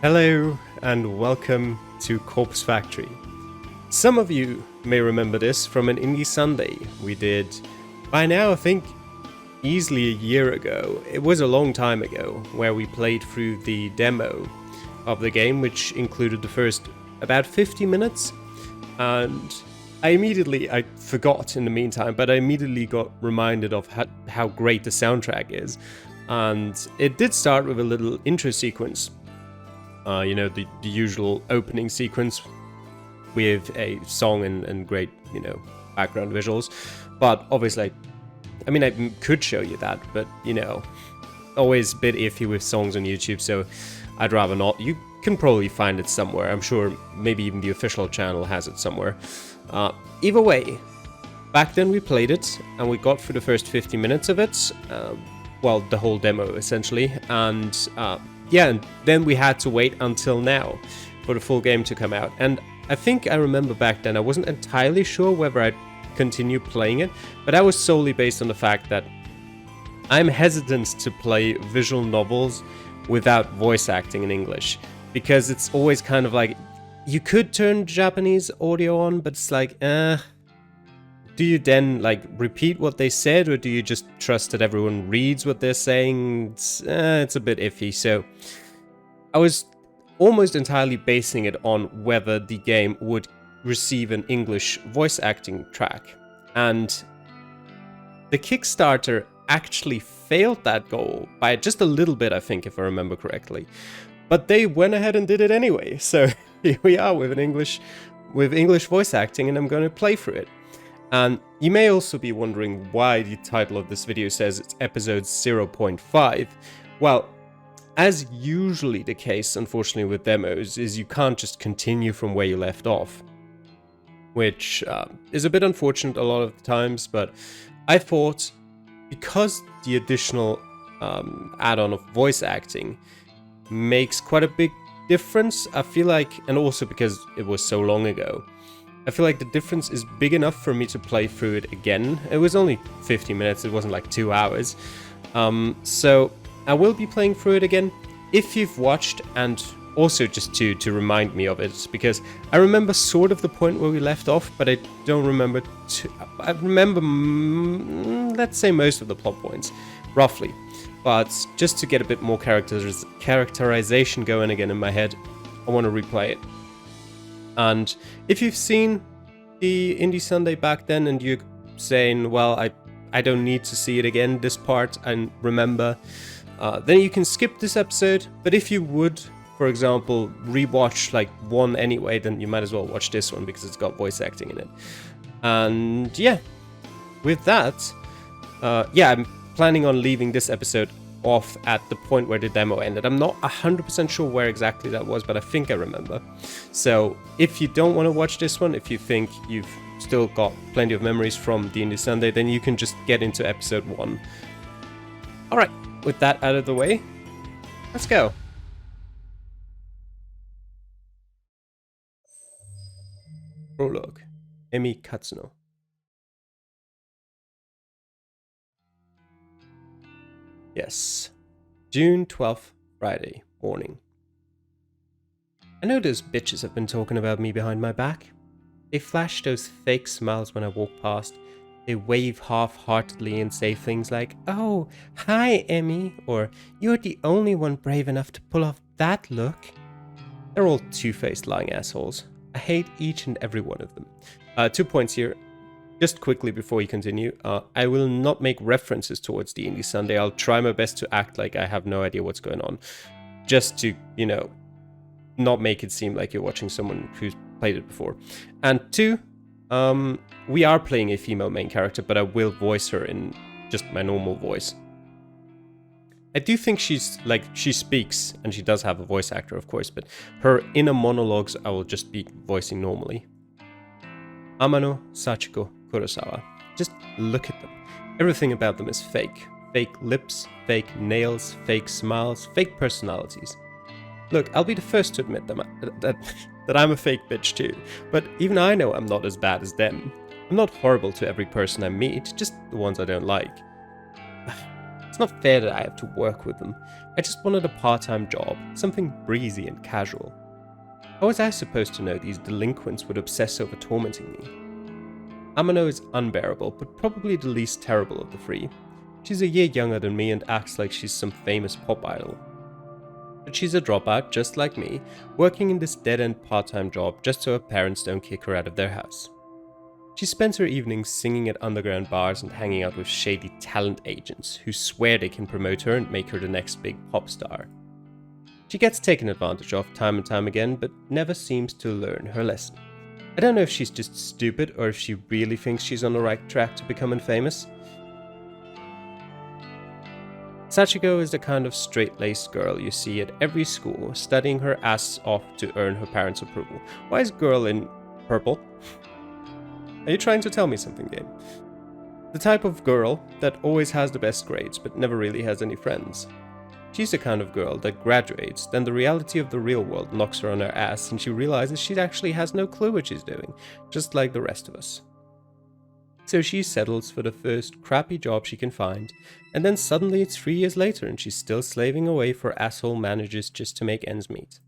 Hello and welcome to Corpse Factory. Some of you may remember this from an Indie Sunday we did by now I think easily a year ago. It was a long time ago where we played through the demo of the game, which included the first about 50 minutes, and I forgot in the meantime, but I immediately got reminded of how great the soundtrack is. And it did start with a little intro sequence. The usual opening sequence with a song and great, background visuals. But obviously, I could show you that, but, always a bit iffy with songs on YouTube, so I'd rather not. You can probably find it somewhere. I'm sure maybe even the official channel has it somewhere. Either way, back then we played it, and we got through the first 50 minutes of it. The whole demo, essentially. And then we had to wait until now for the full game to come out. And I think I remember back then I wasn't entirely sure whether I'd continue playing it, but that was solely based on the fact that I'm hesitant to play visual novels without voice acting in English, because it's always kind of like, you could turn Japanese audio on, but it's like, do you then repeat what they said, or do you just trust that everyone reads what they're saying? It's a bit iffy. So I was almost entirely basing it on whether the game would receive an English voice acting track. And the Kickstarter actually failed that goal by just a little bit, I think, if I remember correctly. But they went ahead and did it anyway. So here we are with English voice acting, and I'm going to play through it. And you may also be wondering why the title of this video says it's episode 0.5. Well, as usually the case, unfortunately, with demos, is you can't just continue from where you left off, which is a bit unfortunate a lot of the times, but I thought because the additional add-on of voice acting makes quite a big difference, I feel like, and also because it was so long ago, I feel like the difference is big enough for me to play through it again. It was only 50 minutes, it wasn't like 2 hours. So I will be playing through it again if you've watched, and also just to remind me of it, because I remember sort of the point where we left off, but I don't remember. I remember, let's say, most of the plot points, roughly. But just to get a bit more characterization going again in my head, I want to replay it. And if you've seen the Indie Sunday back then and you're saying, well, I don't need to see it again, this part, and remember, then you can skip this episode. But if you would, for example, rewatch one anyway, then you might as well watch this one because it's got voice acting in it. And yeah, with that, I'm planning on leaving this episode off at the point where the demo ended. I'm not 100% sure where exactly that was, but I think I remember. So if you don't want to watch this one, if you think you've still got plenty of memories from the Indie Sunday, then you can just get into episode 1. Alright, with that out of the way, let's go. Prologue, Emi Katsuno. Yes, June 12th, Friday morning. I know those bitches have been talking about me behind my back. They flash those fake smiles when I walk past. They wave half-heartedly and say things like, "Oh, hi, Emmy," or "You're the only one brave enough to pull off that look." They're all two-faced lying assholes. I hate each and every one of them. 2 points here. Just quickly before we continue, I will not make references towards the Indie Sunday. I'll try my best to act like I have no idea what's going on. Just to, not make it seem like you're watching someone who's played it before. And 2, we are playing a female main character, but I will voice her in just my normal voice. I do think she speaks, and she does have a voice actor, of course, but her inner monologues I will just be voicing normally. Amano, Sachiko, Kurosawa. Just look at them. Everything about them is fake. Fake lips, fake nails, fake smiles, fake personalities. Look, I'll be the first to admit that I'm a fake bitch too, but even I know I'm not as bad as them. I'm not horrible to every person I meet, just the ones I don't like. It's not fair that I have to work with them. I just wanted a part-time job, something breezy and casual. How was I supposed to know these delinquents would obsess over tormenting me? Amano is unbearable, but probably the least terrible of the three. She's a year younger than me and acts like she's some famous pop idol. But she's a dropout, just like me, working in this dead-end part-time job just so her parents don't kick her out of their house. She spends her evenings singing at underground bars and hanging out with shady talent agents who swear they can promote her and make her the next big pop star. She gets taken advantage of time and time again, but never seems to learn her lesson. I don't know if she's just stupid or if she really thinks she's on the right track to becoming famous. Sachiko is the kind of straight-laced girl you see at every school, studying her ass off to earn her parents' approval. Why is girl in purple? Are you trying to tell me something, game? The type of girl that always has the best grades but never really has any friends. She's the kind of girl that graduates, then the reality of the real world knocks her on her ass and she realizes she actually has no clue what she's doing, just like the rest of us. So she settles for the first crappy job she can find, and then suddenly it's 3 years later and she's still slaving away for asshole managers just to make ends meet.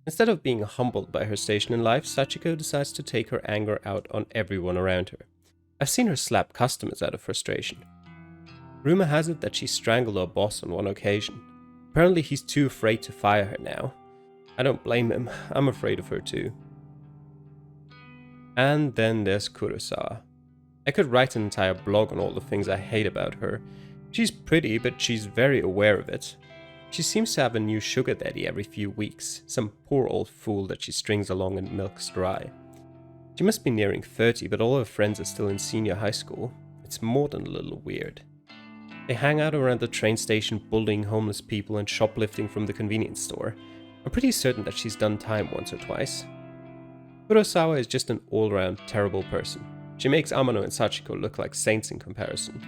Instead of being humbled by her station in life, Sachiko decides to take her anger out on everyone around her. I've seen her slap customers out of frustration. Rumor has it that she strangled her boss on one occasion. Apparently he's too afraid to fire her now. I don't blame him, I'm afraid of her too. And then there's Kurosawa. I could write an entire blog on all the things I hate about her. She's pretty, but she's very aware of it. She seems to have a new sugar daddy every few weeks, some poor old fool that she strings along and milks dry. She must be nearing 30, but all her friends are still in senior high school. It's more than a little weird. They hang out around the train station bullying homeless people and shoplifting from the convenience store. I'm pretty certain that she's done time once or twice. Kurosawa is just an all-round terrible person. She makes Amano and Sachiko look like saints in comparison.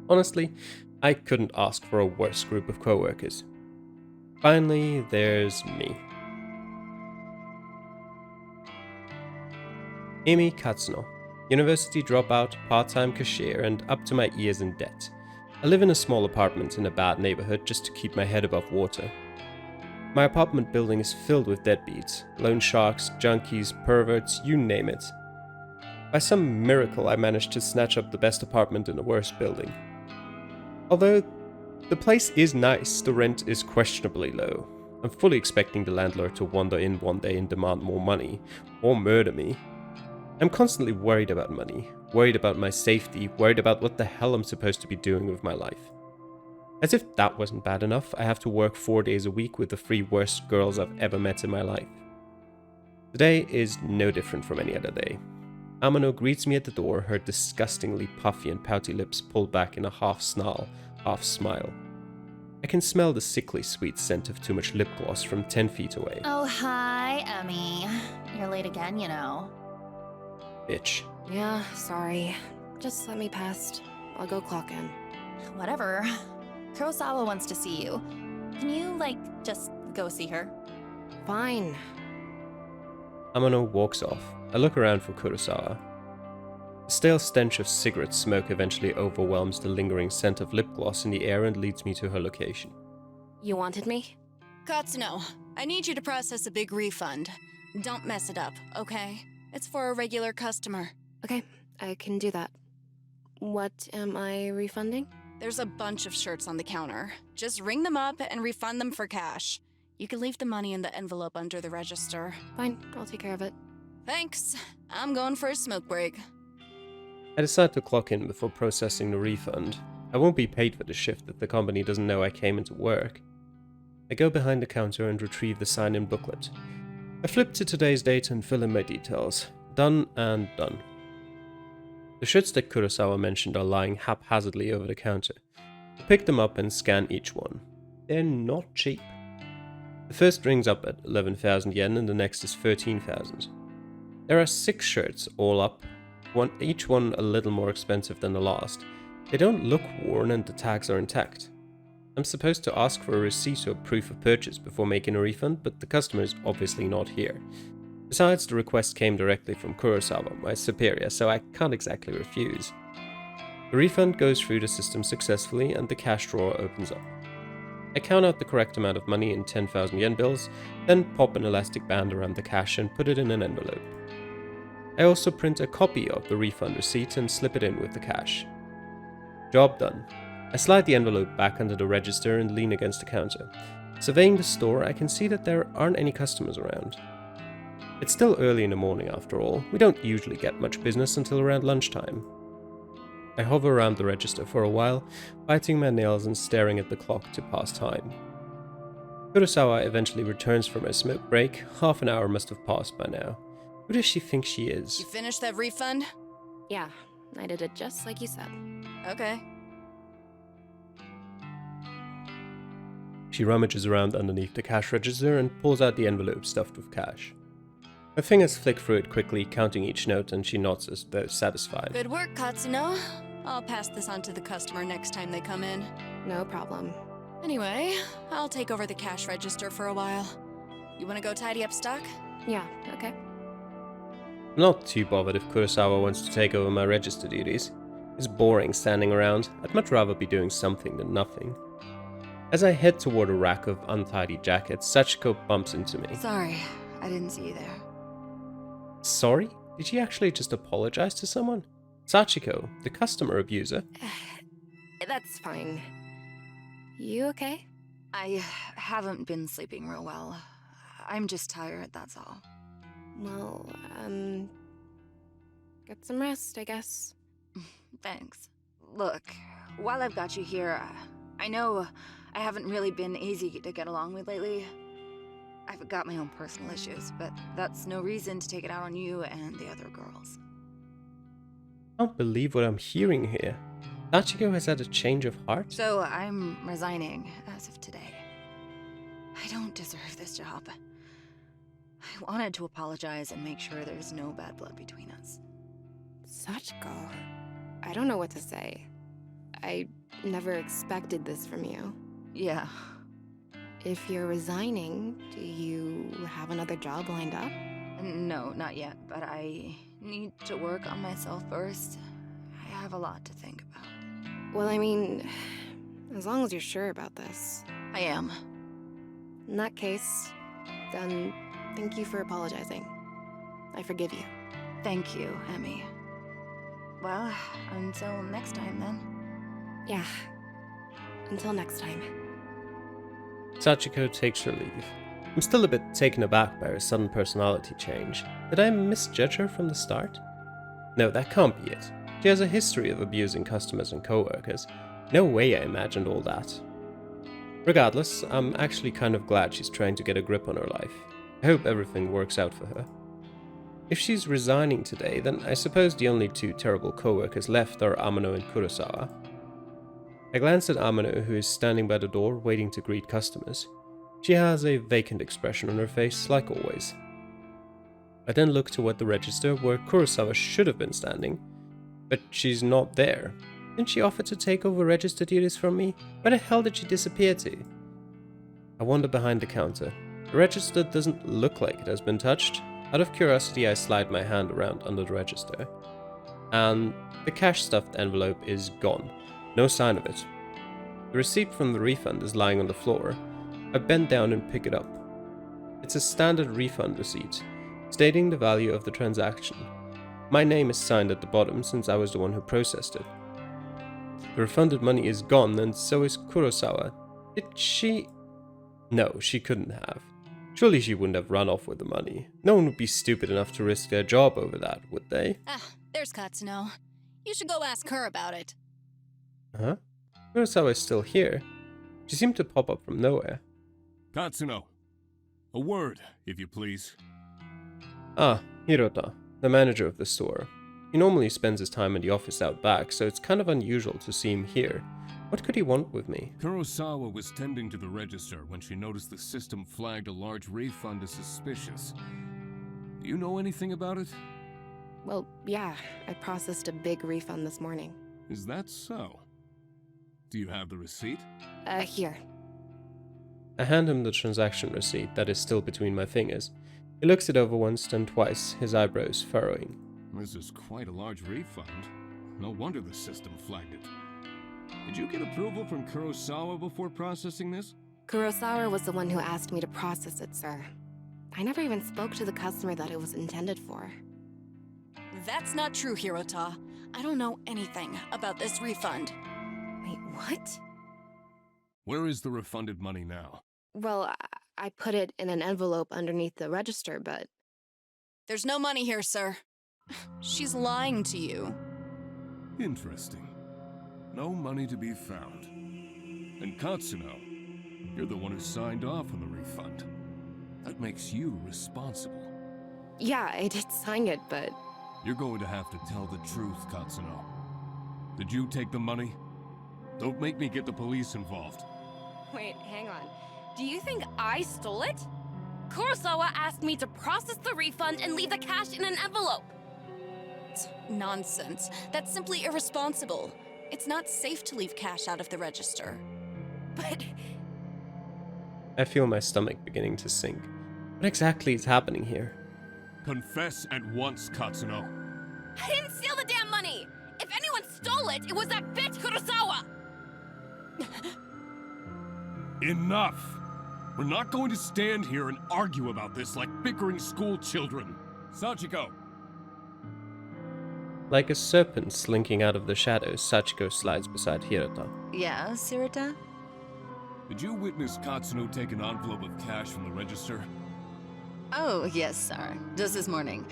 Honestly, I couldn't ask for a worse group of co-workers. Finally, there's me. Emi Katsuno, university dropout, part-time cashier, and up to my ears in debt. I live in a small apartment in a bad neighborhood just to keep my head above water. My apartment building is filled with deadbeats, loan sharks, junkies, perverts, you name it. By some miracle, I managed to snatch up the best apartment in the worst building. Although the place is nice, the rent is questionably low. I'm fully expecting the landlord to wander in one day and demand more money, or murder me. I'm constantly worried about money, worried about my safety, worried about what the hell I'm supposed to be doing with my life. As if that wasn't bad enough, I have to work 4 days a week with the 3 worst girls I've ever met in my life. Today is no different from any other day. Amano greets me at the door, her disgustingly puffy and pouty lips pulled back in a half snarl, half smile. I can smell the sickly sweet scent of too much lip gloss from 10 feet away. Oh, hi, Emmy. You're late again, you know. Bitch. Yeah, sorry. Just let me past. I'll go clock in. Whatever. Kurosawa wants to see you. Can you, just go see her? Fine. Amano walks off. I look around for Kurosawa. The stale stench of cigarette smoke eventually overwhelms the lingering scent of lip gloss in the air and leads me to her location. You wanted me? Katsuno, I need you to process a big refund. Don't mess it up, okay? It's for a regular customer. Okay, I can do that. What am I refunding? There's a bunch of shirts on the counter. Just ring them up and refund them for cash. You can leave the money in the envelope under the register. Fine, I'll take care of it. Thanks. I'm going for a smoke break. I decide to clock in before processing the refund. I won't be paid for the shift if the company doesn't know I came into work. I go behind the counter and retrieve the sign-in booklet. I flip to today's date and fill in my details. Done and done. The shirts that Kurosawa mentioned are lying haphazardly over the counter. I pick them up and scan each one. They're not cheap. The first rings up at 11,000 yen and the next is 13,000. There are 6 shirts all up, each one a little more expensive than the last. They don't look worn and the tags are intact. I'm supposed to ask for a receipt or proof of purchase before making a refund, but the customer is obviously not here. Besides, the request came directly from Kurosawa, my superior, so I can't exactly refuse. The The refund goes through the system successfully and the cash drawer opens up. I count out the correct amount of money in 10,000 yen bills, then pop an elastic band around the cash and put it in an envelope. I also print a copy of the refund receipt and slip it in with the cash. Job done. I slide the envelope back under the register and lean against the counter. Surveying the store, I can see that there aren't any customers around. It's still early in the morning after all. We don't usually get much business until around lunchtime. I hover around the register for a while, biting my nails and staring at the clock to pass time. Kurosawa eventually returns from her smoke break. Half an hour must have passed by now. Who does she think she is? You finished that refund? Yeah, I did it just like you said. Okay. She rummages around underneath the cash register and pulls out the envelope stuffed with cash. Her fingers flick through it quickly, counting each note, and she nods as though satisfied. Good work, Katsuno. I'll pass this on to the customer next time they come in. No problem. Anyway, I'll take over the cash register for a while. You wanna go tidy up stock? Yeah, okay. I'm not too bothered if Kurosawa wants to take over my register duties. It's boring standing around. I'd much rather be doing something than nothing. As I head toward a rack of untidy jackets, Sachiko bumps into me. Sorry, I didn't see you there. Sorry? Did she actually just apologize to someone? Sachiko, the customer abuser? That's fine. You okay? I haven't been sleeping real well. I'm just tired, that's all. Well, get some rest, I guess. Thanks. Look, while I've got you here, I know I haven't really been easy to get along with lately. I've got my own personal issues, but that's no reason to take it out on you and the other girls. I don't believe what I'm hearing here. Sachiko has had a change of heart? So I'm resigning as of today. I don't deserve this job. I wanted to apologize and make sure there's no bad blood between us. Sachiko, I don't know what to say. I never expected this from you. Yeah. If you're resigning, do you have another job lined up? No, not yet, but I need to work on myself first. I have a lot to think about. Well, I mean, as long as you're sure about this. I am. In that case, then thank you for apologizing. I forgive you. Thank you, Emmy. Well, until next time then. Yeah. Until next time. Sachiko takes her leave. I'm still a bit taken aback by her sudden personality change. Did I misjudge her from the start? No, that can't be it. She has a history of abusing customers and co-workers. No way I imagined all that. Regardless, I'm actually kind of glad she's trying to get a grip on her life. I hope everything works out for her. If she's resigning today, then I suppose the only two terrible co-workers left are Amano and Kurosawa. I glance at Amano, who is standing by the door waiting to greet customers. She has a vacant expression on her face, like always. I then look toward the register where Kurosawa should have been standing, but she's not there. Didn't she offer to take over register duties from me? Where the hell did she disappear to? I wander behind the counter. The register doesn't look like it has been touched. Out of curiosity, I slide my hand around under the register. And the cash-stuffed envelope is gone. No sign of it. The receipt from the refund is lying on the floor. I bend down and pick it up. It's a standard refund receipt, stating the value of the transaction. My name is signed at the bottom since I was the one who processed it. The refunded money is gone, and so is Kurosawa. Did she... No, she couldn't have. Surely she wouldn't have run off with the money. No one would be stupid enough to risk their job over that, would they? Ah, there's Katsuno. You should go ask her about it. Huh? Kurosawa is still here. She seemed to pop up from nowhere. Katsuno, a word, if you please. Ah, Hirota, the manager of the store. He normally spends his time in the office out back, so it's kind of unusual to see him here. What could he want with me? Kurosawa was tending to the register when she noticed the system flagged a large refund as suspicious. Do you know anything about it? Well, yeah, I processed a big refund this morning. Is that so? Do you have the receipt? Here. I hand him the transaction receipt that is still between my fingers. He looks it over once, then twice, his eyebrows furrowing. This is quite a large refund. No wonder the system flagged it. Did you get approval from Kurosawa before processing this? Kurosawa was the one who asked me to process it, sir. I never even spoke to the customer that it was intended for. That's not true, Hirota. I don't know anything about this refund. Wait, what? Where is the refunded money now? Well, I put it in an envelope underneath the register, but... There's no money here, sir. She's lying to you. Interesting. No money to be found. And Katsuno, you're the one who signed off on the refund. That makes you responsible. Yeah, I did sign it, but... You're going to have to tell the truth, Katsuno. Did you take the money? Don't make me get the police involved. Wait, hang on. Do you think I stole it? Kurosawa asked me to process the refund and leave the cash in an envelope. Nonsense. That's simply irresponsible. It's not safe to leave cash out of the register. But I feel my stomach beginning to sink. What exactly is happening here? Confess at once, Katsuno. I didn't steal the damn money! If anyone stole it, it was that bitch Kurosawa! Enough! We're not going to stand here and argue about this like bickering school children. Sachiko! Like a serpent slinking out of the shadows, Sachiko slides beside Hirota. Yeah, Sirita? Did you witness Katsuno take an envelope of cash from the register? Oh, yes, sir. Just this morning.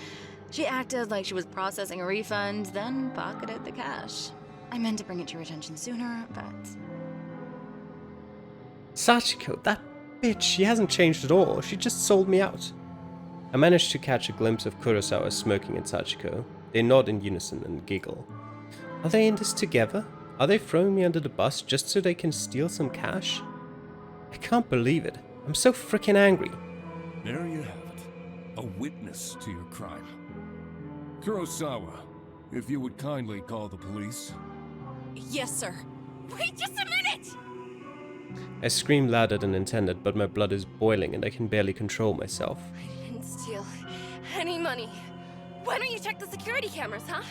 She acted like she was processing a refund, then pocketed the cash. I meant to bring it to your attention sooner, but... Sachiko, that bitch, she hasn't changed at all. She just sold me out. I managed to catch a glimpse of Kurosawa smirking at Sachiko. They nod in unison and giggle. Are they in this together? Are they throwing me under the bus just so they can steal some cash? I can't believe it. I'm so freaking angry. There you have it. A witness to your crime. Kurosawa, if you would kindly call the police. Yes, sir. Wait just a minute! I scream louder than intended, but my blood is boiling and I can barely control myself. I didn't steal any money. Why don't you check the security cameras, huh?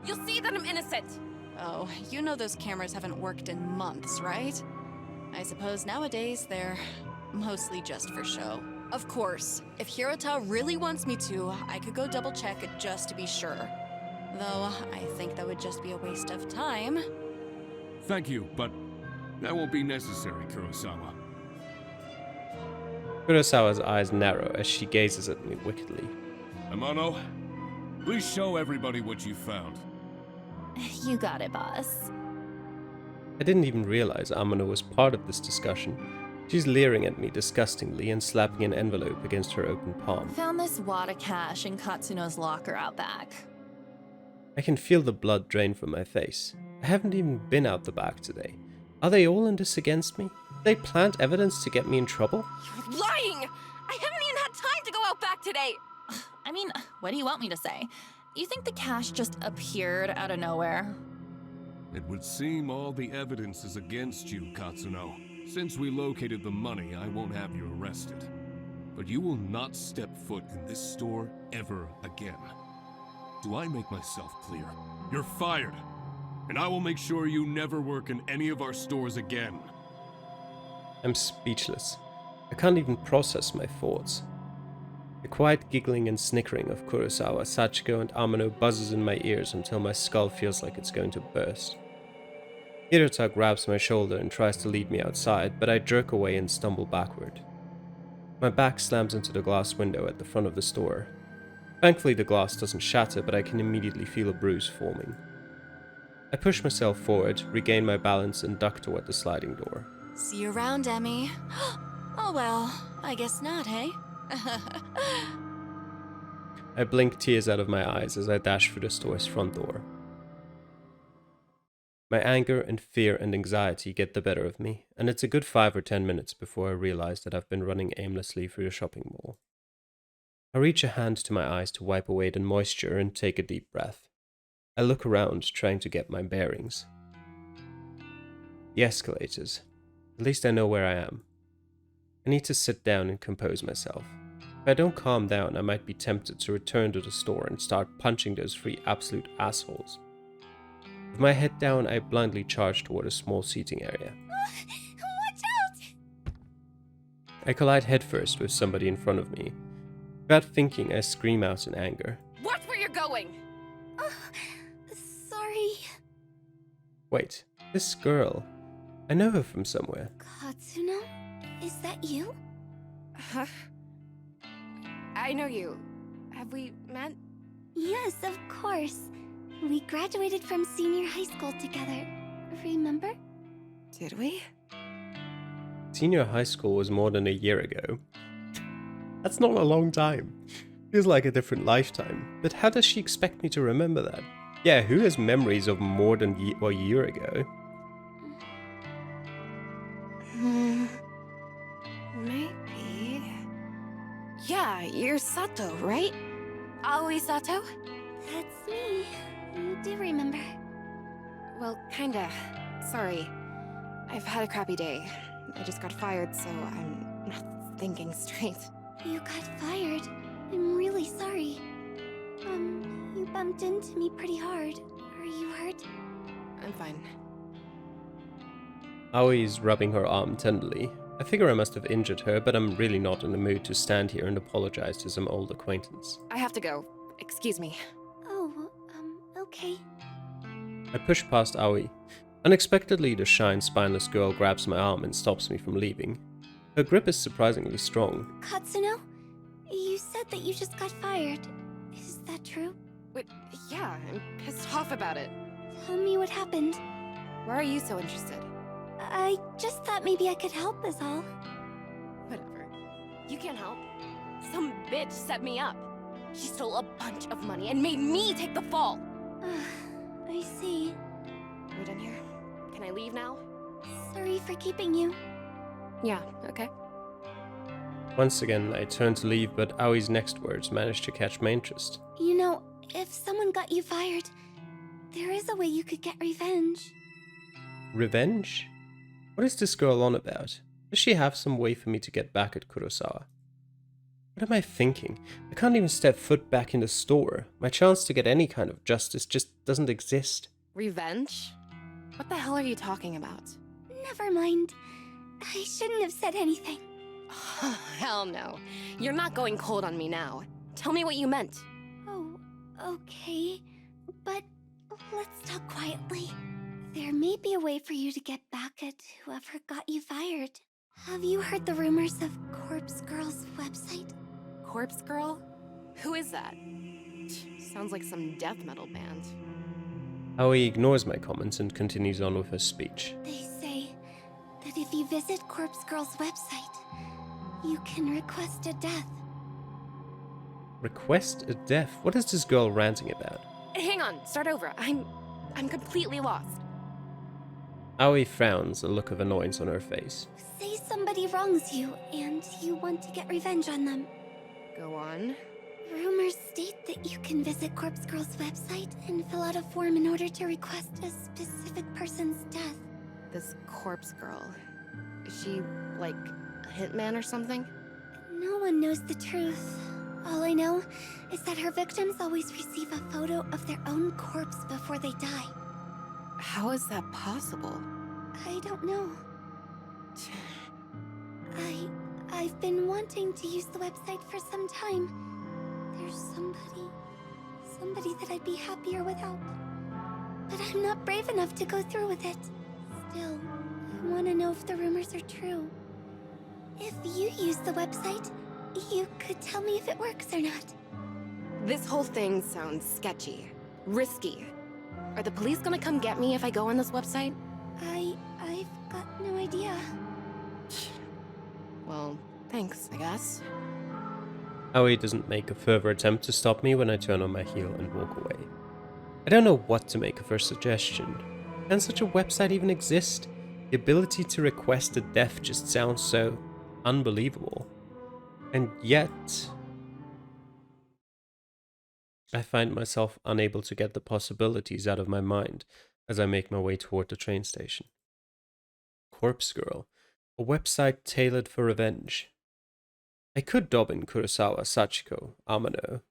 You'll see that I'm innocent. Oh, you know those cameras haven't worked in months, right? I suppose nowadays they're mostly just for show. Of course, if Hirota really wants me to, I could go double check it just to be sure. Though, I think that would just be a waste of time. Thank you, but that won't be necessary, Kurosawa. Kurosawa's eyes narrow as she gazes at me wickedly. Amano, please show everybody what you found. You got it, boss. I didn't even realize Amano was part of this discussion. She's leering at me disgustingly and slapping an envelope against her open palm. Found this wad of cash in Katsuno's locker out back. I can feel the blood drain from my face. I haven't even been out the back today. Are they all in this against me? Did they plant evidence to get me in trouble? You're lying! I haven't even had time to go out back today! I mean, what do you want me to say? You think the cash just appeared out of nowhere? It would seem all the evidence is against you, Katsuno. Since we located the money, I won't have you arrested. But you will not step foot in this store ever again. Do I make myself clear? You're fired! And I will make sure you never work in any of our stores again. I'm speechless. I can't even process my thoughts. The quiet giggling and snickering of Kurosawa, Sachiko, and Amano buzzes in my ears until my skull feels like it's going to burst. Hirota grabs my shoulder and tries to lead me outside, but I jerk away and stumble backward. My back slams into the glass window at the front of the store. Thankfully the glass doesn't shatter, but I can immediately feel a bruise forming. I push myself forward, regain my balance, and duck toward the sliding door. See you around, Emmy. Oh well, I guess not, hey? I blink tears out of my eyes as I dash through the store's front door. My anger and fear and anxiety get the better of me, and it's a good 5 or 10 minutes before I realize that I've been running aimlessly through the shopping mall. I reach a hand to my eyes to wipe away the moisture and take a deep breath. I look around, trying to get my bearings. The escalators. At least I know where I am. I need to sit down and compose myself. If I don't calm down, I might be tempted to return to the store and start punching those 3 absolute assholes. With my head down, I blindly charge toward a small seating area. Watch out! I collide headfirst with somebody in front of me. Without thinking, I scream out in anger. Watch where you're going! Sorry, Wait, this girl. I know her from somewhere. Katsuno? Is that you? Huh? I know you. Have we met? Yes, of course. We graduated from senior high school together. Remember? Did we? Senior high school was more than a year ago. That's not a long time. Feels like a different lifetime. But how does she expect me to remember that? Yeah, who has memories of more than a year ago? Maybe. Yeah, you're Sato, right? Aoi Sato? That's me. You do remember. Well, kinda. Sorry. I've had a crappy day. I just got fired, so I'm not thinking straight. You got fired. I'm really sorry. You bumped into me pretty hard. Are you hurt? I'm fine. Aoi's rubbing her arm tenderly. I figure I must have injured her, but I'm really not in the mood to stand here and apologize to some old acquaintance. I have to go. Excuse me. Oh, okay. I push past Aoi. Unexpectedly, the shy and spineless girl grabs my arm and stops me from leaving. Her grip is surprisingly strong. Katsuno? You said that you just got fired. Is that true? Wait, yeah, I'm pissed off about it. Tell me what happened. Why are you so interested? I just thought maybe I could help is all. Whatever. You can't help. Some bitch set me up. She stole a bunch of money and made me take the fall. I see. We're done here. Can I leave now? Sorry for keeping you. Yeah, okay. Once again, I turn to leave, but Aoi's next words manage to catch my interest. You know, if someone got you fired, there is a way you could get revenge. Revenge? What is this girl on about? Does she have some way for me to get back at Kurosawa? What am I thinking? I can't even step foot back in the store. My chance to get any kind of justice just doesn't exist. Revenge? What the hell are you talking about? Never mind. I shouldn't have said anything. Hell no. You're not going cold on me now. Tell me what you meant. Oh, okay. But let's talk quietly. There may be a way for you to get back at whoever got you fired. Have you heard the rumors of Corpse Girl's website? Corpse Girl? Who is that? Sounds like some death metal band. Aoi ignores my comments and continues on with her speech. They say that if you visit Corpse Girl's website, you can request a death. Request a death? What is this girl ranting about? Hang on, start over. I'm completely lost. Aoi frowns, a look of annoyance on her face. Say somebody wrongs you, and you want to get revenge on them. Go on. Rumors state that you can visit Corpse Girl's website and fill out a form in order to request a specific person's death. This Corpse Girl. Is she, like, a hitman or something? No one knows the truth. All I know is that her victims always receive a photo of their own corpse before they die. How is that possible? I don't know. I've been wanting to use the website for some time. There's somebody that I'd be happier without. But I'm not brave enough to go through with it. Still, I want to know if the rumors are true. If you use the website, you could tell me if it works or not. This whole thing sounds sketchy. Risky. Are the police gonna come get me if I go on this website? I've got no idea. Well, thanks, I guess. Aoi doesn't make a further attempt to stop me when I turn on my heel and walk away. I don't know what to make of her suggestion. Can such a website even exist? The ability to request a death just sounds so unbelievable. And yet, I find myself unable to get the possibilities out of my mind as I make my way toward the train station. Corpse Girl, a website tailored for revenge. I could dob in Kurosawa, Sachiko, Amano,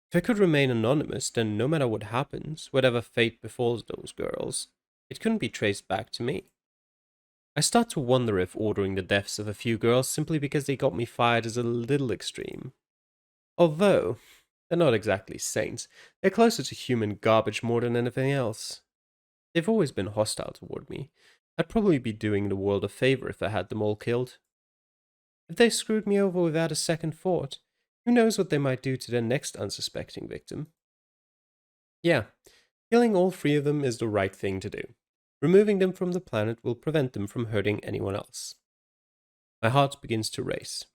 If I could remain anonymous, then no matter what happens, whatever fate befalls those girls, it couldn't be traced back to me. I start to wonder if ordering the deaths of a few girls simply because they got me fired is a little extreme. Although, they're not exactly saints, they're closer to human garbage more than anything else. They've always been hostile toward me. I'd probably be doing the world a favor if I had them all killed. If they screwed me over without a second thought, who knows what they might do to their next unsuspecting victim? Yeah, killing all three of them is the right thing to do. Removing them from the planet will prevent them from hurting anyone else. My heart begins to race.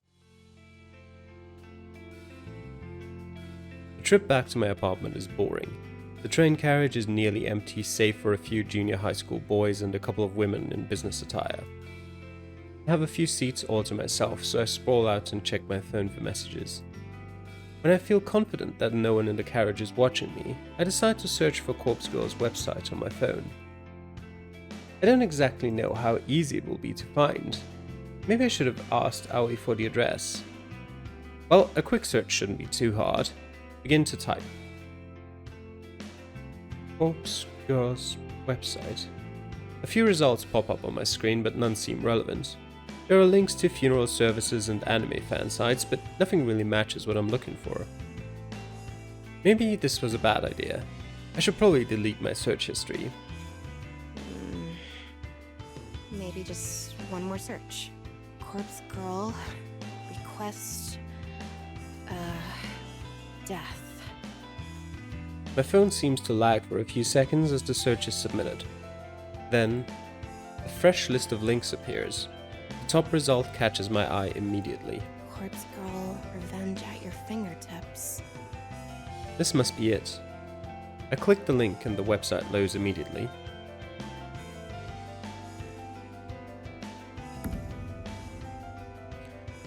The trip back to my apartment is boring. The train carriage is nearly empty save for a few junior high school boys and a couple of women in business attire. I have a few seats all to myself, so I sprawl out and check my phone for messages. When I feel confident that no one in the carriage is watching me, I decide to search for Corpse Girl's website on my phone. I don't exactly know how easy it will be to find. Maybe I should have asked Aoi for the address. Well, a quick search shouldn't be too hard. Begin to type. Corpse Girl's website. A few results pop up on my screen, but none seem relevant. There are links to funeral services and anime fan sites, but nothing really matches what I'm looking for. Maybe this was a bad idea. I should probably delete my search history. Maybe just one more search. Corpse Girl, request, death. My phone seems to lag for a few seconds as the search is submitted. Then, a fresh list of links appears. The top result catches my eye immediately. Corpse Girl, revenge at your fingertips. This must be it. I click the link and the website loads immediately.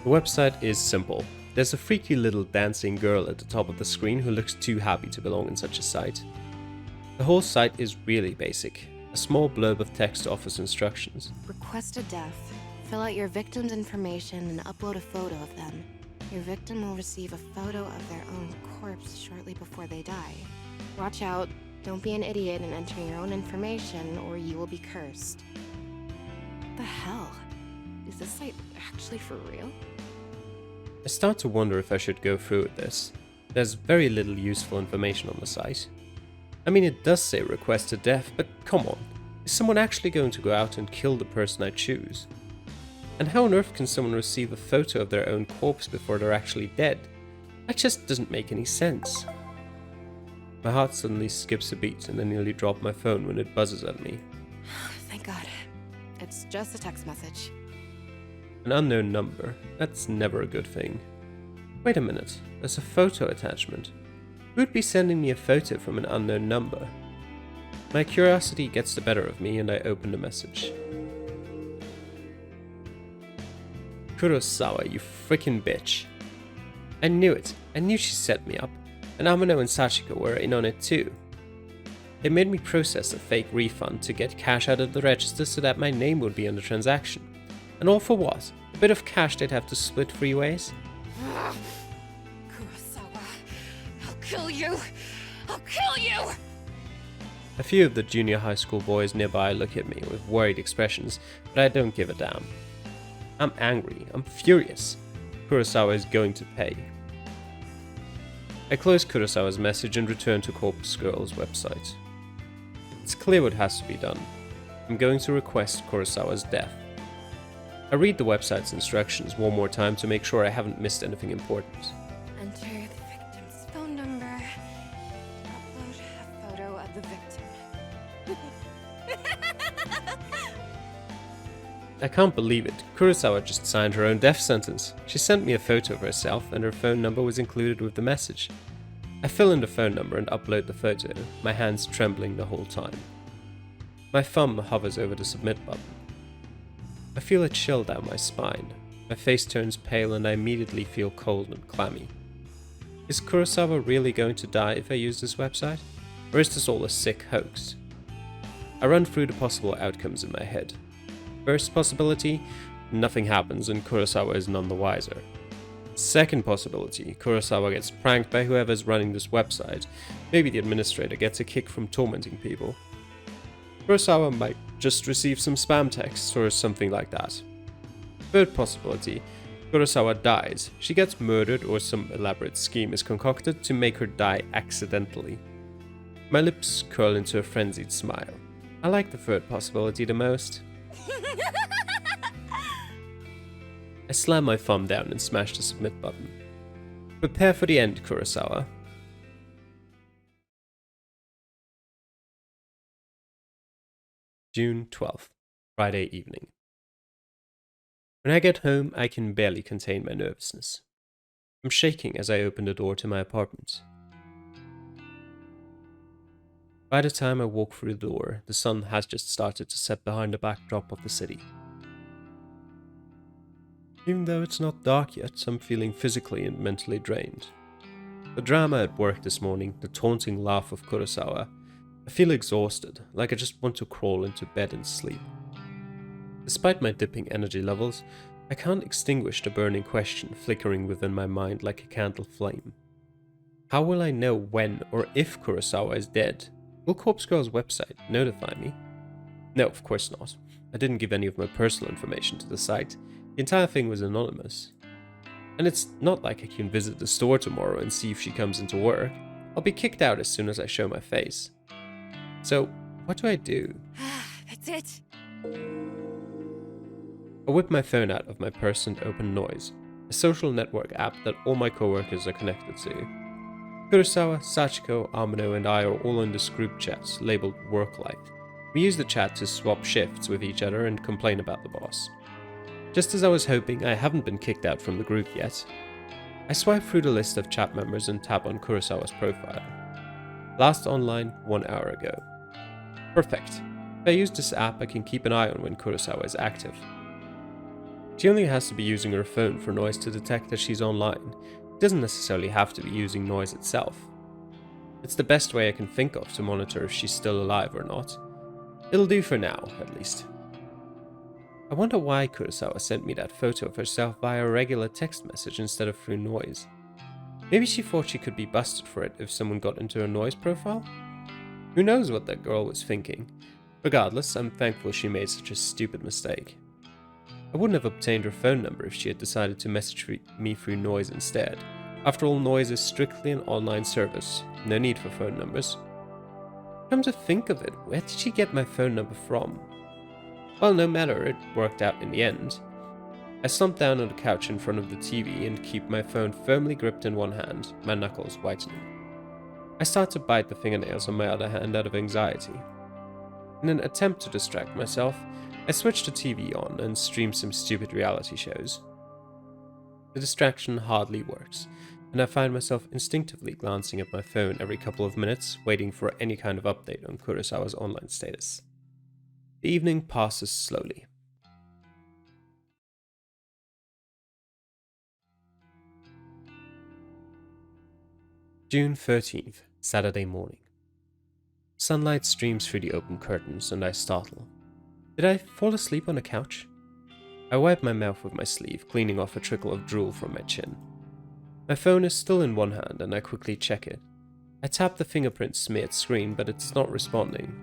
The website is simple. There's a freaky little dancing girl at the top of the screen who looks too happy to belong in such a site. The whole site is really basic. A small blurb of text offers instructions. Request a death. Fill out your victim's information and upload a photo of them. Your victim will receive a photo of their own corpse shortly before they die. Watch out. Don't be an idiot and enter your own information or you will be cursed. What the hell? Is this site actually for real? I start to wonder if I should go through with this. There's very little useful information on the site. I mean, it does say request a death, but come on. Is someone actually going to go out and kill the person I choose? And how on earth can someone receive a photo of their own corpse before they're actually dead? That just doesn't make any sense. My heart suddenly skips a beat and I nearly drop my phone when it buzzes at me. Thank God. It's just a text message. An unknown number. That's never a good thing. Wait a minute, there's a photo attachment. Who'd be sending me a photo from an unknown number? My curiosity gets the better of me and I open the message. Kurosawa, you frickin' bitch. I knew it. I knew she set me up. And Amano and Sachiko were in on it too. They made me process a fake refund to get cash out of the register so that my name would be on the transaction. And all for what? A bit of cash they'd have to split 3 ways? Kurosawa, I'll kill you! I'll kill you! A few of the junior high school boys nearby look at me with worried expressions, but I don't give a damn. I'm angry. I'm furious. Kurosawa is going to pay. I close Kurosawa's message and return to Corpse Girl's website. It's clear what has to be done. I'm going to request Kurosawa's death. I read the website's instructions one more time to make sure I haven't missed anything important. Enter the victim's phone number. Upload a photo of the victim. I can't believe it. Kurosawa just signed her own death sentence. She sent me a photo of herself and her phone number was included with the message. I fill in the phone number and upload the photo, my hands trembling the whole time. My thumb hovers over the submit button. I feel a chill down my spine. My face turns pale and I immediately feel cold and clammy. Is Kurosawa really going to die if I use this website? Or is this all a sick hoax? I run through the possible outcomes in my head. First possibility, nothing happens and Kurosawa is none the wiser. Second possibility, Kurosawa gets pranked by whoever's running this website. Maybe the administrator gets a kick from tormenting people. Kurosawa might just receive some spam texts or something like that. Third possibility, Kurosawa dies. She gets murdered or some elaborate scheme is concocted to make her die accidentally. My lips curl into a frenzied smile. I like the third possibility the most. I slam my thumb down and smash the submit button. Prepare for the end, Kurosawa. June 12th, Friday evening. When I get home, I can barely contain my nervousness. I'm shaking as I open the door to my apartment. By the time I walk through the door, the sun has just started to set behind the backdrop of the city. Even though it's not dark yet, I'm feeling physically and mentally drained. The drama at work this morning, the taunting laugh of Kurosawa, I feel exhausted, like I just want to crawl into bed and sleep. Despite my dipping energy levels, I can't extinguish the burning question flickering within my mind like a candle flame. How will I know when or if Kurosawa is dead? Will Corpse Girl's website notify me? No, of course not. I didn't give any of my personal information to the site. The entire thing was anonymous. And it's not like I can visit the store tomorrow and see if she comes into work. I'll be kicked out as soon as I show my face. So, what do I do? That's it. I whip my phone out of my purse and open Noise, a social network app that all my coworkers are connected to. Kurosawa, Sachiko, Amino, and I are all in this group chat labeled Work Life. We use the chat to swap shifts with each other and complain about the boss. Just as I was hoping, I haven't been kicked out from the group yet. I swipe through the list of chat members and tap on Kurosawa's profile. Last online 1 hour ago. Perfect. If I use this app, I can keep an eye on when Kurosawa is active. She only has to be using her phone for Noise to detect that she's online. It doesn't necessarily have to be using Noise itself. It's the best way I can think of to monitor if she's still alive or not. It'll do for now, at least. I wonder why Kurosawa sent me that photo of herself via a regular text message instead of through Noise. Maybe she thought she could be busted for it if someone got into her Noise profile? Who knows what that girl was thinking? Regardless, I'm thankful she made such a stupid mistake. I wouldn't have obtained her phone number if she had decided to message me through Noise instead. After all, Noise is strictly an online service, no need for phone numbers. Come to think of it, where did she get my phone number from? Well, no matter, it worked out in the end. I slumped down on the couch in front of the TV and keep my phone firmly gripped in one hand, my knuckles whitening. I start to bite the fingernails on my other hand out of anxiety. In an attempt to distract myself, I switch the TV on and stream some stupid reality shows. The distraction hardly works, and I find myself instinctively glancing at my phone every couple of minutes, waiting for any kind of update on Kurosawa's online status. The evening passes slowly. June 13th, Saturday morning. Sunlight streams through the open curtains and I startle. Did I fall asleep on the couch? I wipe my mouth with my sleeve, cleaning off a trickle of drool from my chin. My phone is still in one hand and I quickly check it. I tap the fingerprint smeared screen, but it's not responding.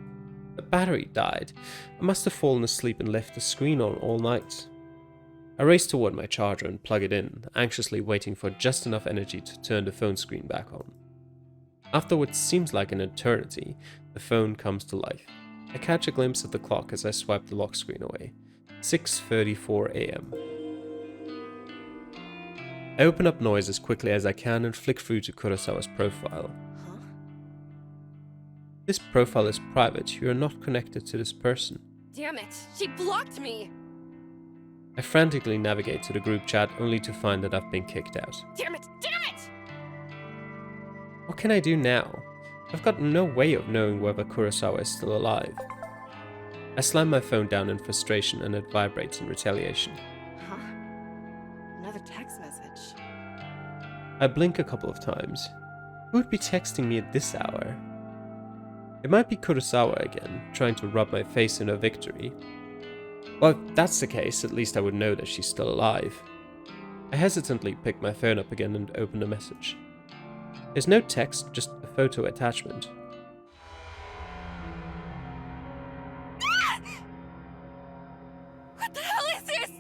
The battery died. I must have fallen asleep and left the screen on all night. I race toward my charger and plug it in, anxiously waiting for just enough energy to turn the phone screen back on. After what seems like an eternity, the phone comes to life. I catch a glimpse of the clock as I swipe the lock screen away. 6:34 a.m. I open up Noise as quickly as I can and flick through to Kurosawa's profile. Huh? This profile is private. You are not connected to this person. Damn it! She blocked me! I frantically navigate to the group chat only to find that I've been kicked out. Damn it! Damn it! What can I do now? I've got no way of knowing whether Kurosawa is still alive. I slam my phone down in frustration and it vibrates in retaliation. Huh? Another text message. I blink a couple of times. Who would be texting me at this hour? It might be Kurosawa again, trying to rub my face in her victory. Well, if that's the case, at least I would know that she's still alive. I hesitantly pick my phone up again and open a message. There's no text, just a photo attachment. What the hell is this?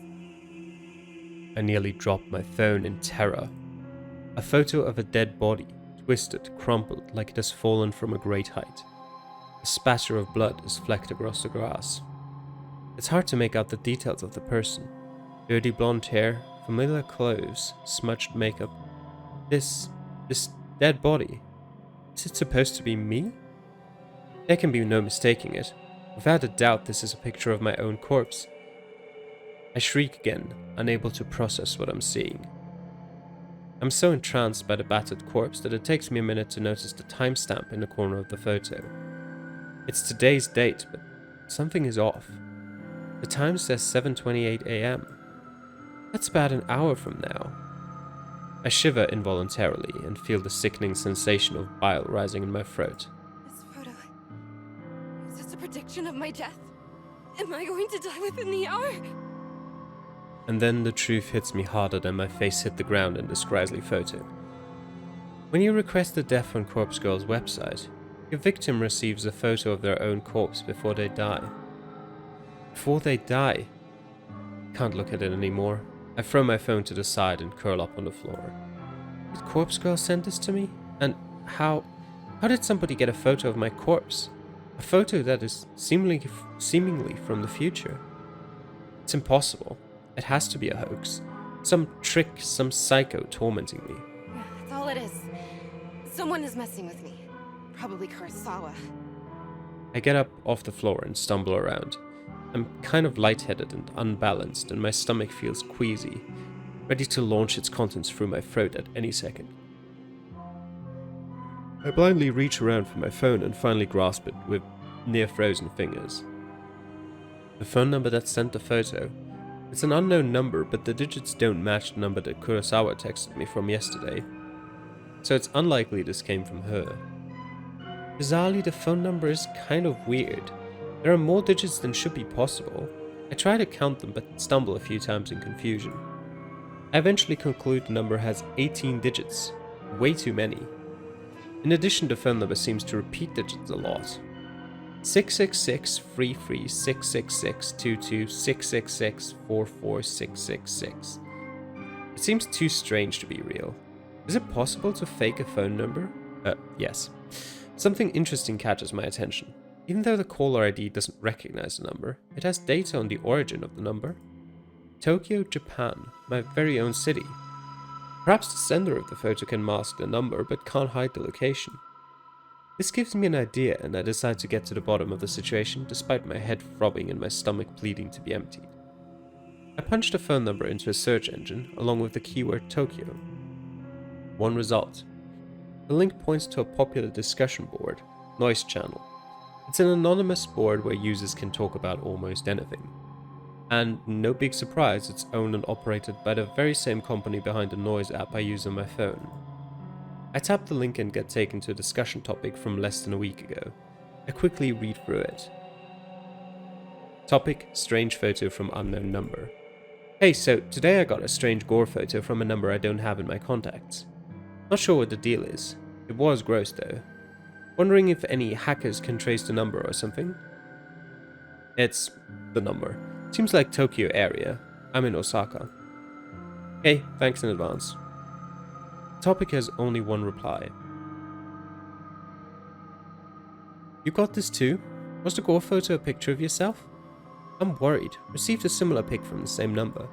I nearly dropped my phone in terror. A photo of a dead body, twisted, crumpled, like it has fallen from a great height. A spatter of blood is flecked across the grass. It's hard to make out the details of the person. Dirty blonde hair, familiar clothes, smudged makeup. This dead body. Is it supposed to be me? There can be no mistaking it. Without a doubt, this is a picture of my own corpse. I shriek again, unable to process what I'm seeing. I'm so entranced by the battered corpse that it takes me a minute to notice the timestamp in the corner of the photo. It's today's date, but something is off. The time says 7:28 a.m. That's about an hour from now. I shiver involuntarily and feel the sickening sensation of bile rising in my throat. This photo. Is this a prediction of my death? Am I going to die within the hour? And then the truth hits me harder than my face hit the ground in this grisly photo. When you request a death on Corpse Girl's website, your victim receives a photo of their own corpse before they die. Before they die? Can't look at it anymore. I throw my phone to the side and curl up on the floor. Did Corpse Girl send this to me? And how did somebody get a photo of my corpse? A photo that is seemingly from the future? It's impossible. It has to be a hoax. Some trick, some psycho tormenting me. That's all it is. Someone is messing with me. Probably Kurosawa. I get up off the floor and stumble around. I'm kind of lightheaded and unbalanced, and my stomach feels queasy, ready to launch its contents through my throat at any second. I blindly reach around for my phone and finally grasp it with near-frozen fingers. The phone number that sent the photo. It's an unknown number, but the digits don't match the number that Kurosawa texted me from yesterday, so it's unlikely this came from her. Bizarrely, the phone number is kind of weird. There are more digits than should be possible. I try to count them, but stumble a few times in confusion. I eventually conclude the number has 18 digits, way too many. In addition, the phone number seems to repeat digits a lot. 666-33-666-22-666-44666. It seems too strange to be real. Is it possible to fake a phone number? Yes. Something interesting catches my attention. Even though the caller ID doesn't recognize the number, it has data on the origin of the number. Tokyo, Japan, my very own city. Perhaps the sender of the photo can mask the number, but can't hide the location. This gives me an idea, and I decide to get to the bottom of the situation, despite my head throbbing and my stomach pleading to be emptied. I punch the phone number into a search engine, along with the keyword Tokyo. One result. The link points to a popular discussion board, Noise Channel. It's an anonymous board where users can talk about almost anything. And, no big surprise, it's owned and operated by the very same company behind the Noise app I use on my phone. I tap the link and get taken to a discussion topic from less than a week ago. I quickly read through it. Topic: strange photo from unknown number. Hey, so today I got a strange gore photo from a number I don't have in my contacts. Not sure what the deal is. It was gross though. Wondering if any hackers can trace the number or something? It's the number. Seems like Tokyo area. I'm in Osaka. Hey, thanks in advance. Topic has only one reply. You got this too? Was the gore photo a picture of yourself? I'm worried. Received a similar pic from the same number.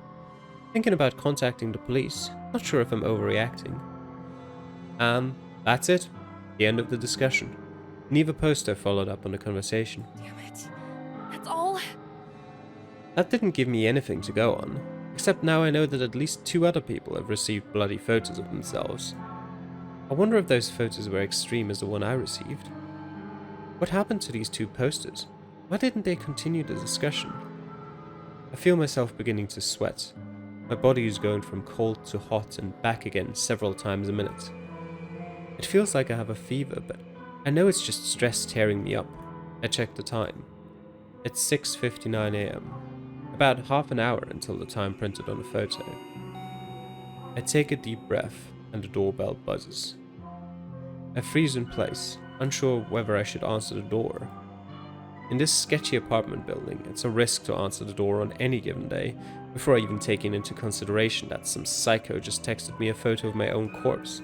Thinking about contacting the police. Not sure if I'm overreacting. That's it. The end of the discussion. Neither poster followed up on the conversation. Damn it. That's all? That didn't give me anything to go on. Except now I know that at least 2 other people have received bloody photos of themselves. I wonder if those photos were extreme as the one I received. What happened to these 2 posters? Why didn't they continue the discussion? I feel myself beginning to sweat. My body is going from cold to hot and back again several times a minute. It feels like I have a fever, but I know it's just stress tearing me up. I check the time. It's 6:59 a.m. About half an hour until the time printed on the photo. I take a deep breath and the doorbell buzzes. I freeze in place, unsure whether I should answer the door. In this sketchy apartment building, it's a risk to answer the door on any given day, before even taking into consideration that some psycho just texted me a photo of my own corpse.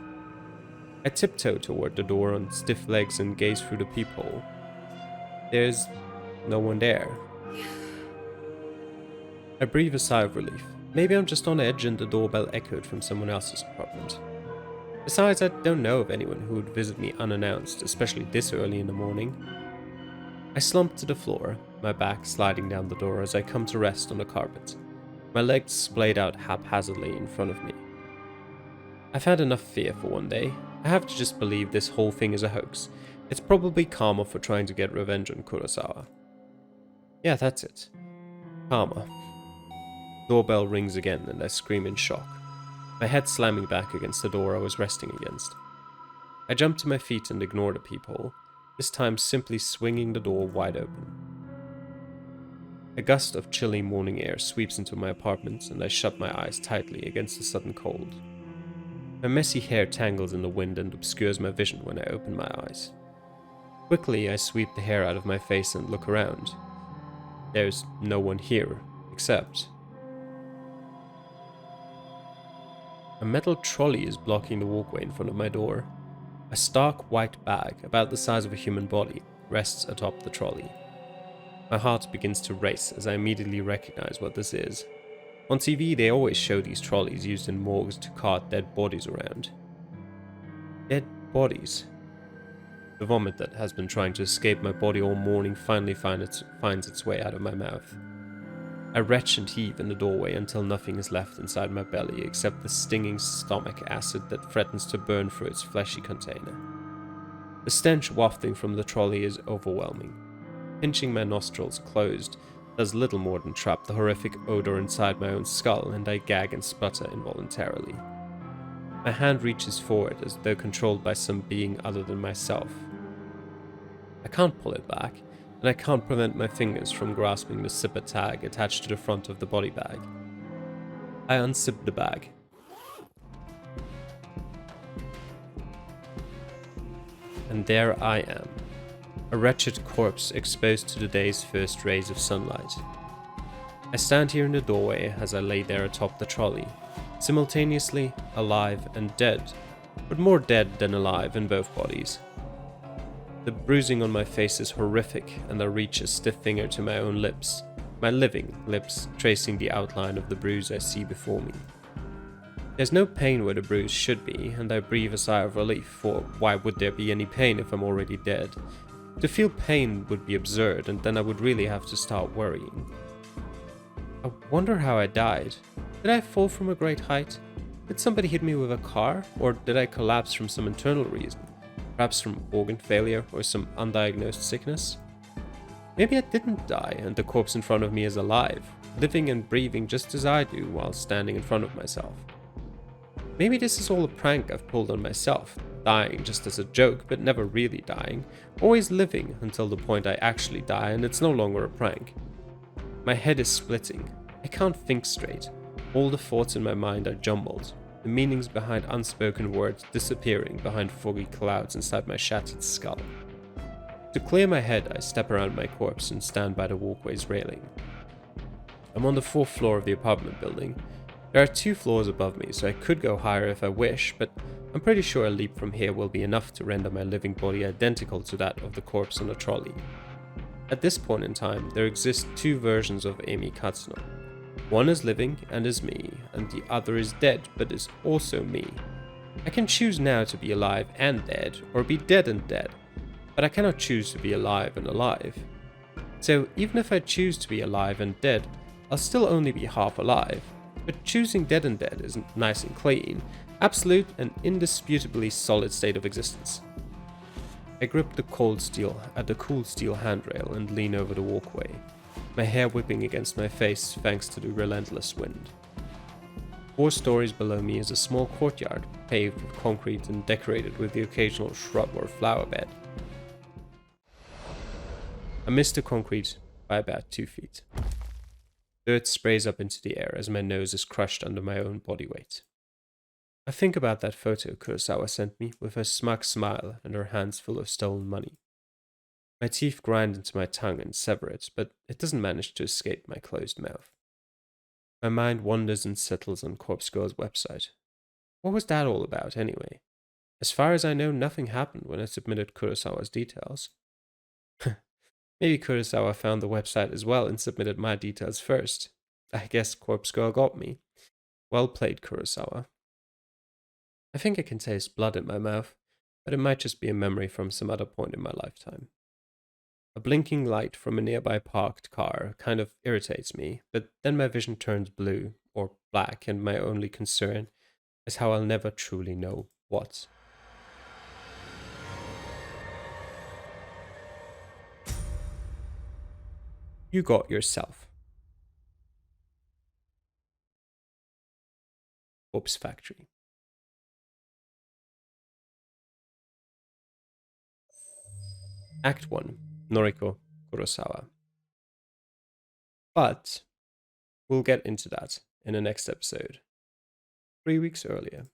I tiptoe toward the door on stiff legs and gaze through the peephole. There's no one there. I breathe a sigh of relief. Maybe I'm just on edge and the doorbell echoed from someone else's apartment. Besides, I don't know of anyone who would visit me unannounced, especially this early in the morning. I slump to the floor, my back sliding down the door as I come to rest on the carpet, my legs splayed out haphazardly in front of me. I've had enough fear for one day. I have to just believe this whole thing is a hoax. It's probably karma for trying to get revenge on Kurosawa. Yeah, that's it. Karma. Doorbell rings again and I scream in shock, my head slamming back against the door I was resting against. I jump to my feet and ignore the peephole, this time simply swinging the door wide open. A gust of chilly morning air sweeps into my apartment and I shut my eyes tightly against the sudden cold. My messy hair tangles in the wind and obscures my vision when I open my eyes. Quickly, I sweep the hair out of my face and look around. There's no one here, except... a metal trolley is blocking the walkway in front of my door. A stark white bag, about the size of a human body, rests atop the trolley. My heart begins to race as I immediately recognize what this is. On TV, they always show these trolleys used in morgues to cart dead bodies around. Dead bodies. The vomit that has been trying to escape my body all morning finally finds its way out of my mouth. I retch and heave in the doorway until nothing is left inside my belly except the stinging stomach acid that threatens to burn through its fleshy container. The stench wafting from the trolley is overwhelming. Pinching my nostrils closed does little more than trap the horrific odor inside my own skull, and I gag and sputter involuntarily. My hand reaches forward as though controlled by some being other than myself. I can't pull it back, and I can't prevent my fingers from grasping the zipper tag attached to the front of the body bag. I unzip the bag. And there I am, a wretched corpse exposed to the day's first rays of sunlight. I stand here in the doorway as I lay there atop the trolley, simultaneously alive and dead, but more dead than alive in both bodies. The bruising on my face is horrific, and I reach a stiff finger to my own lips, my living lips tracing the outline of the bruise I see before me. There's no pain where the bruise should be, and I breathe a sigh of relief, for why would there be any pain if I'm already dead? To feel pain would be absurd, and then I would really have to start worrying. I wonder how I died. Did I fall from a great height? Did somebody hit me with a car? Or did I collapse from some internal reason? Perhaps from organ failure or some undiagnosed sickness? Maybe I didn't die and the corpse in front of me is alive, living and breathing just as I do while standing in front of myself. Maybe this is all a prank I've pulled on myself, dying just as a joke but never really dying, always living until the point I actually die and it's no longer a prank. My head is splitting. I can't think straight. All the thoughts in my mind are jumbled, the meanings behind unspoken words disappearing behind foggy clouds inside my shattered skull. To clear my head, I step around my corpse and stand by the walkway's railing. I'm on the 4th floor of the apartment building. There are 2 floors above me, so I could go higher if I wish, but I'm pretty sure a leap from here will be enough to render my living body identical to that of the corpse on the trolley. At this point in time, there exist 2 versions of Amy Katsuno. One is living and is me, and the other is dead but is also me. I can choose now to be alive and dead, or be dead and dead, but I cannot choose to be alive and alive. So even if I choose to be alive and dead, I'll still only be half alive, but choosing dead and dead is nice and clean, absolute and indisputably solid state of existence. I grip the cool steel handrail and lean over the walkway, my hair whipping against my face thanks to the relentless wind. 4 stories below me is a small courtyard, paved with concrete and decorated with the occasional shrub or flower bed. I miss the concrete by about 2 feet. Dirt sprays up into the air as my nose is crushed under my own body weight. I think about that photo Kurosawa sent me with her smug smile and her hands full of stolen money. My teeth grind into my tongue and sever it, but it doesn't manage to escape my closed mouth. My mind wanders and settles on Corpse Girl's website. What was that all about, anyway? As far as I know, nothing happened when I submitted Kurosawa's details. Maybe Kurosawa found the website as well and submitted my details first. I guess Corpse Girl got me. Well played, Kurosawa. I think I can taste blood in my mouth, but it might just be a memory from some other point in my lifetime. A blinking light from a nearby parked car kind of irritates me, but then my vision turns blue or black, and my only concern is how I'll never truly know what. You got yourself. Corpse Factory. Act 1. Noriko Kurosawa. But we'll get into that in the next episode. 3 weeks earlier.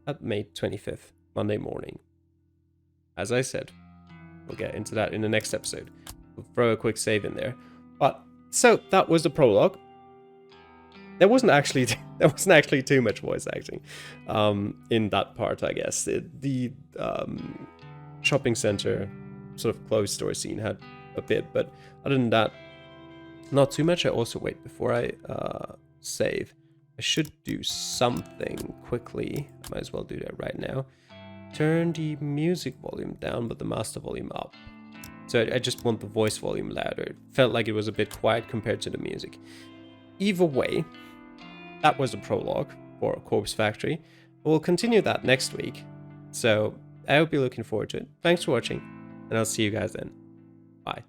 At May 25th, Monday morning. As I said, we'll get into that in the next episode. We'll throw a quick save in there. But so that was the prologue. There wasn't actually too much voice acting in that part, I guess. The shopping center sort of closed store scene had a bit, but other than that, not too much. I also wait before I save. I should do something quickly. I might as well do that right now. Turn the music volume down, but the master volume up. So I just want the voice volume louder. It felt like it was a bit quiet compared to the music. Either way, that was the prologue for Corpse Factory. We'll continue that next week. So I hope you're looking forward to it. Thanks for watching, and I'll see you guys then. Bye.